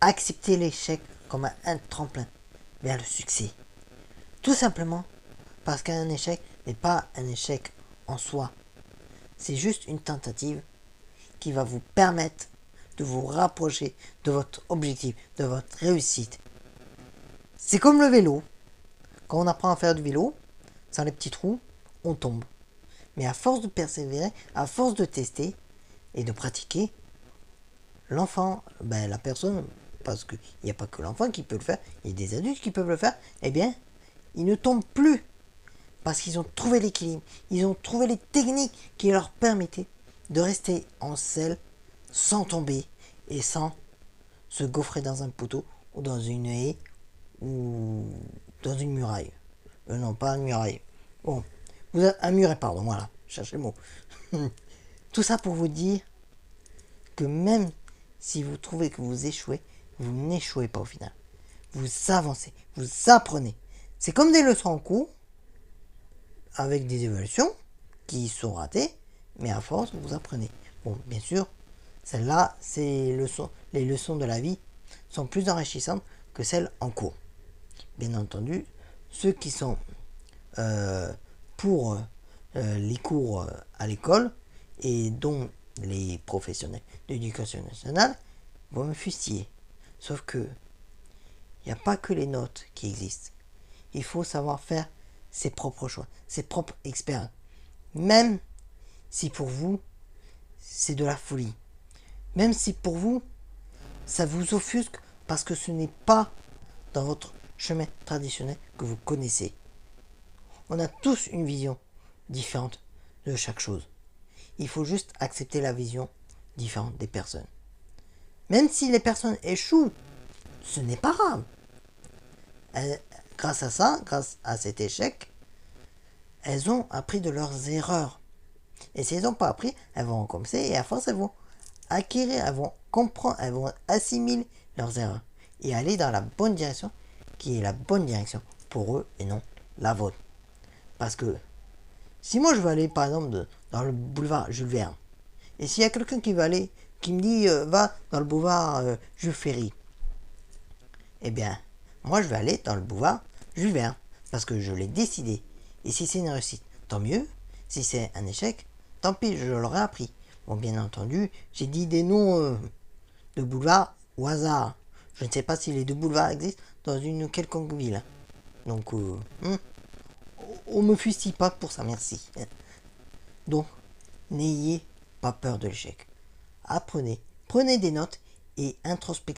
Acceptez l'échec comme un tremplin vers le succès. Tout simplement parce qu'un échec n'est pas un échec en soi. C'est juste une tentative qui va vous permettre de vous rapprocher de votre objectif, de votre réussite. C'est comme le vélo. Quand on apprend à faire du vélo, sans les petits trous, on tombe. Mais à force de persévérer, à force de tester et de pratiquer, l'enfant, la personne, parce qu'il n'y a pas que l'enfant qui peut le faire, il y a des adultes qui peuvent le faire, eh bien, ils ne tombent plus. Parce qu'ils ont trouvé l'équilibre, ils ont trouvé les techniques qui leur permettaient de rester en selle sans tomber et sans se gaufrer dans un poteau ou dans une haie ou dans une muraille. Non, pas une muraille. Bon, vous avez un muret, pardon, voilà, cherchez le mot. Tout ça pour vous dire que même si vous trouvez que vous échouez, vous n'échouez pas au final. Vous avancez, vous apprenez. C'est comme des leçons en cours, avec des évaluations qui sont ratées, mais à force, vous apprenez. Bon, bien sûr, celles-là, les leçons de la vie sont plus enrichissantes que celles en cours. Bien entendu, ceux qui sont pour les cours à l'école et dont les professionnels de l'éducation nationale vont me fustiller. Sauf que il n'y a pas que les notes qui existent. Il faut savoir faire ses propres choix, ses propres expériences. Même si pour vous, c'est de la folie. Même si pour vous, ça vous offusque parce que ce n'est pas dans votre chemin traditionnel que vous connaissez. On a tous une vision différente de chaque chose. Il faut juste accepter la vision différente des personnes. Même si les personnes échouent, ce n'est pas grave. Grâce à ça, grâce à cet échec, elles ont appris de leurs erreurs. Et si elles n'ont pas appris, elles vont recommencer et à force, elles vont acquérir, elles vont comprendre, elles vont assimiler leurs erreurs et aller dans la bonne direction, qui est la bonne direction pour eux et non la vôtre. Parce que si moi je veux aller par exemple dans le boulevard Jules Verne, et s'il y a quelqu'un qui me dit va dans le boulevard Jules Ferry, eh bien moi je vais aller dans le boulevard Jules Verne, parce que je l'ai décidé. Et si c'est une réussite, tant mieux. Si c'est un échec, tant pis, je l'aurais appris. Bon, bien entendu, j'ai dit des noms de boulevards au hasard. Je ne sais pas si les deux boulevards existent dans une quelconque ville. Donc, on me fustille pas pour ça, merci. Donc, n'ayez pas peur de l'échec. Apprenez, prenez des notes et introspectez.